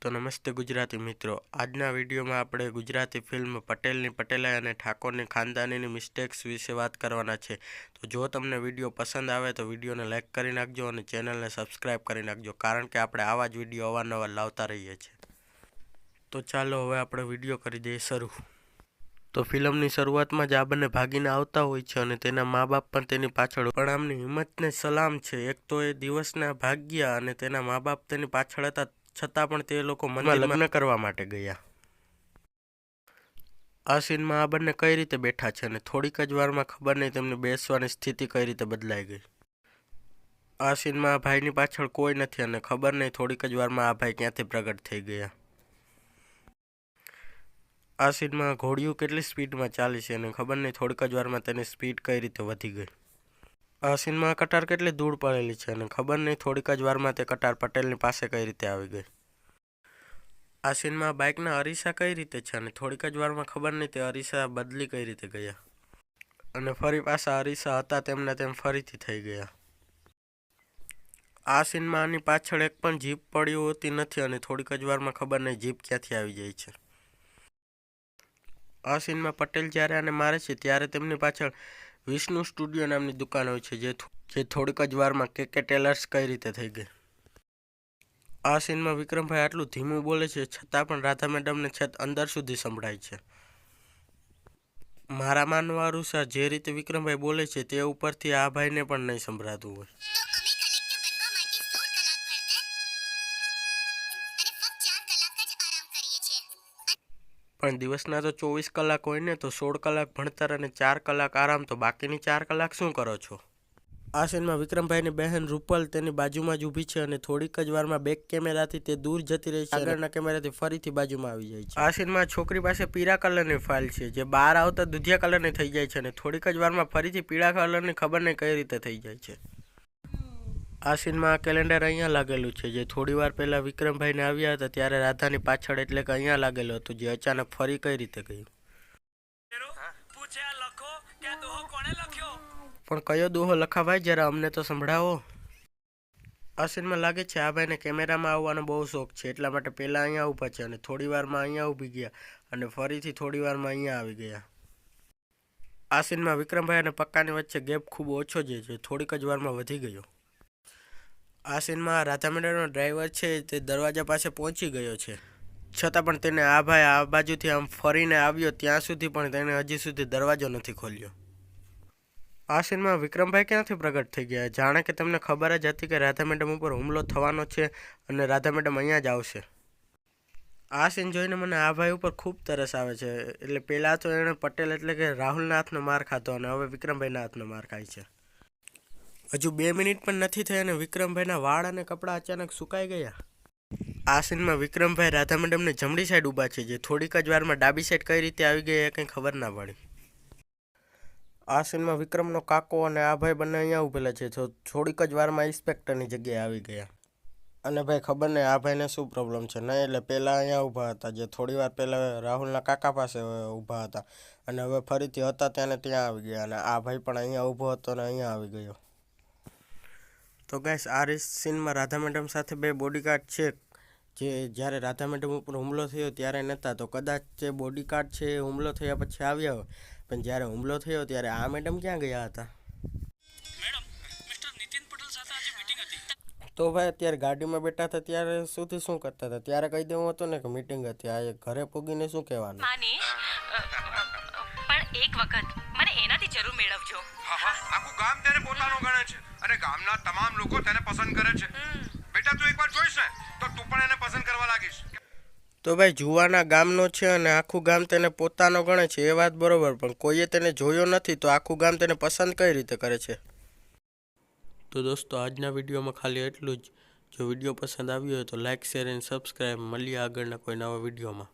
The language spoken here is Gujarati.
તો નમસ્તે ગુજરાતી મિત્રો, આજના વિડીયોમાં આપણે ગુજરાતી ફિલ્મ પટેલની પટેલાઈ અને ઠાકોરની ખાનદાનીની મિસ્ટેક્સ વિશે વાત કરવાના છે। તો જો તમને વિડીયો પસંદ આવે તો વિડીયોને લાઇક કરી નાખજો અને ચેનલને સબસ્ક્રાઈબ કરી નાખજો, કારણ કે આપણે આવા જ વિડીયો અવારનવાર લાવતા રહીએ છીએ। તો ચાલો હવે આપણે વિડીયો કરી દઈએ શરૂ। તો ફિલ્મની શરૂઆતમાં જ આ બંને ભાગીને આવતા હોય છે અને તેના મા બાપ પણ તેની પાછળ, પણ આમની હિંમતને સલામ છે। એક તો એ દિવસના ભાગ્યા અને તેના મા બાપ તેની પાછળ હતા, છતાં પણ તે લોકો મંદિરમાં લગ્ન કરવા માટે ગયા। આ સીનમાં આ બંને કઈ રીતે બેઠા છે અને થોડીક જ વારમાં ખબર નહીં તેમની બેસવાની સ્થિતિ કઈ રીતે બદલાઈ ગઈ। આ સીનમાં આ ભાઈની પાછળ કોઈ નથી અને ખબર નહીં થોડીક જ વારમાં આ ભાઈ ક્યાંથી પ્રગટ થઈ ગયા। આ સીનમાં ઘોડીઓ કેટલી સ્પીડમાં ચાલી છે અને ખબર નહીં થોડીક જ વારમાં તેની સ્પીડ કઈ રીતે વધી ગઈ। આ સીનમાં કટાર કેટલી દૂર પડેલી છે અને ખબર નહીં થોડીક જ વારમાં તે કટાર પટેલની પાસે કઈ રીતે આવી ગઈ। આ સીનમાં બાઇકના અરીસા કઈ રીતે છે અને થોડીક જ વારમાં ખબર નહીં તે અરીસા બદલી કઈ રીતે ગયા અને ફરી પાછા અરીસા હતા તેમના તેમ ફરીથી થઈ ગયા। આ સીનમાં આની પાછળ એક પણ જીપ પડી હોતી નથી અને થોડીક જ વારમાં ખબર નહીં જીપ ક્યાંથી આવી જાય છે। આ સીનમાં પટેલ જ્યારે આને મારે છે ત્યારે તેમની પાછળ વિષ્ણુ સ્ટુડિયો નામની દુકાન હોય છે, જે થોડીક જ વારમાં કે ટેલર્સ કઈ રીતે થઈ ગઈ। આ સીનમાં વિક્રમભાઈ આટલું ધીમું બોલે છે છતાં પણ રાધા મેડમને છેક અંદર સુધી સંભળાય છે। મારા માનવા અનુસાર જે રીતે વિક્રમભાઈ બોલે છે તે ઉપરથી આ ભાઈને પણ નહીં સંભળાતું હોય। પણ દિવસના તો 24 કલાક હોય ને, તો 16 કલાક ભણતર અને 4 કલાક આરામ, તો બાકીની 4 કલાક શું કરો છો? આ સીનમાં વિક્રમભાઈની બહેન રૂપલ તેની બાજુમાં જ ઊભી છે અને થોડીક જ વારમાં બેક કેમેરાથી તે દૂર જતી રહી છે, આગળના કેમેરાથી ફરીથી બાજુમાં આવી જાય છે। આ સીનમાં છોકરી પાસે પીળા કલરની ફાઇલ છે જે બહાર આવતા દુધિયા કલરની થઈ જાય છે અને થોડીક જ વારમાં ફરીથી પીળા કલરની ખબર નહીં કઈ રીતે થઈ જાય છે। આ સીનમાં આ કેલેન્ડર અહીંયા લાગેલું છે જે થોડી વાર પહેલાં વિક્રમભાઈને આવ્યા હતા ત્યારે રાધાની પાછળ, એટલે કે અહીંયા લાગેલું હતું, જે અચાનક ફરી કઈ રીતે ગયું। પણ કયો દોહો લખાભાઈ, જરા અમને તો સંભળાવો। આ સીનમાં લાગે છે આ ભાઈને કેમેરામાં આવવાનો બહુ શોખ છે, એટલા માટે પહેલાં અહીંયા ઊભા છે અને થોડી વારમાં અહીંયા ઊભી ગયા અને ફરીથી થોડી વારમાં અહીંયા આવી ગયા। આ સીનમાં વિક્રમભાઈ અને પક્કાની વચ્ચે ગેપ ખૂબ ઓછો છે, જે થોડીક જ વારમાં વધી ગયો। આ સીનમાં રાધા મેડમનો ડ્રાઈવર છે તે દરવાજા પાસે પહોંચી ગયો છે, છતાં પણ તેને આ ભાઈ આ બાજુથી આમ ફરીને આવ્યો ત્યાં સુધી પણ તેને હજી સુધી દરવાજો નથી ખોલ્યો। આ સીનમાં વિક્રમભાઈ ક્યાંથી પ્રગટ થઈ ગયા, જાણે કે તેમને ખબર જ હતી કે રાધા મેડમ ઉપર હુમલો થવાનો છે અને રાધા મેડમ અહીંયા જ આવશે। આ સીન જોઈને મને આ ભાઈ ઉપર ખૂબ તરસ આવે છે, એટલે પહેલાં તો એણે પટેલ એટલે કે રાહુલના હાથનો માર ખાધો અને હવે વિક્રમભાઈના હાથનો માર ખાય છે। હજુ 2 મિનિટ પણ નથી થઈ અને વિક્રમભાઈના વાળ અને કપડાં અચાનક સુકાઈ ગયા। આ સીનમાં વિક્રમભાઈ રાધા મેડમની જમણી સાઈડ ઊભા છે, જે થોડીક જ વારમાં ડાબી સાઈડ કઈ રીતે આવી ગઈ એ કંઈ ખબર ના પડી। આ સીનમાં વિક્રમનો કાકો અને આ ભાઈ બંને અહીંયા ઊભેલા છે, તો થોડીક જ વારમાં ઇન્સ્પેક્ટરની જગ્યાએ આવી ગયા અને ભાઈ ખબર નહીં આ ભાઈને શું પ્રોબ્લેમ છે, નહીં એટલે પહેલાં અહીંયા ઊભા હતા, જે થોડી વાર પહેલાં રાહુલના કાકા પાસે ઊભા હતા અને હવે ફરીથી હતા ત્યાં આવી ગયા અને આ ભાઈ પણ અહીંયા ઊભો હતો અને અહીંયા આવી ગયો। તો ગાઈસ, આ સીનમાં રાધા મેડમ સાથે 2 બોડીગાર્ડ છે, જે જ્યારે રાધા મેડમ ઉપર હુમલો થયો ત્યારે નહોતા, તો કદાચ જે બોડીગાર્ડ છે એ હુમલો થયા પછી આવ્યા હોય, પણ જ્યારે હુમલો થયો ત્યારે આ મેડમ ક્યાં ગયા હતા? તો ભાઈ અત્યારે ગાડીમાં બેઠા હતા ત્યારે સુધી શું કરતા હતા? ત્યારે કહી દેવું હતું ને કે મીટિંગ હતી, આ ઘરે પૂગીને શું કહેવાનું? પણ એક વખત મને એનાથી જરૂર મેળવજો। આખું ગામ તેને પોતાનો ગણે છે અને ગામના તમામ લોકો તેને પસંદ કરે છે। બેટા તું એકવાર જોઈશ ને તો તું પણ એને પસંદ કરવા લાગીશ। તો ભાઈ જુવાના ગામનો છે અને આખું ગામ તેને પોતાનો ગણે છે એ વાત બરોબર, પણ કોઈએ તેને જોયો નથી તો આખું ગામ તેને પસંદ કઈ રીતે કરે છે? તો દોસ્તો, આજના વિડીયોમાં ખાલી એટલું જ। જો વિડીયો પસંદ આવ્યો હોય તો લાઇક, શેર અને સબસ્ક્રાઈબ। મળીએ આગળના કોઈ નવા વિડીયોમાં।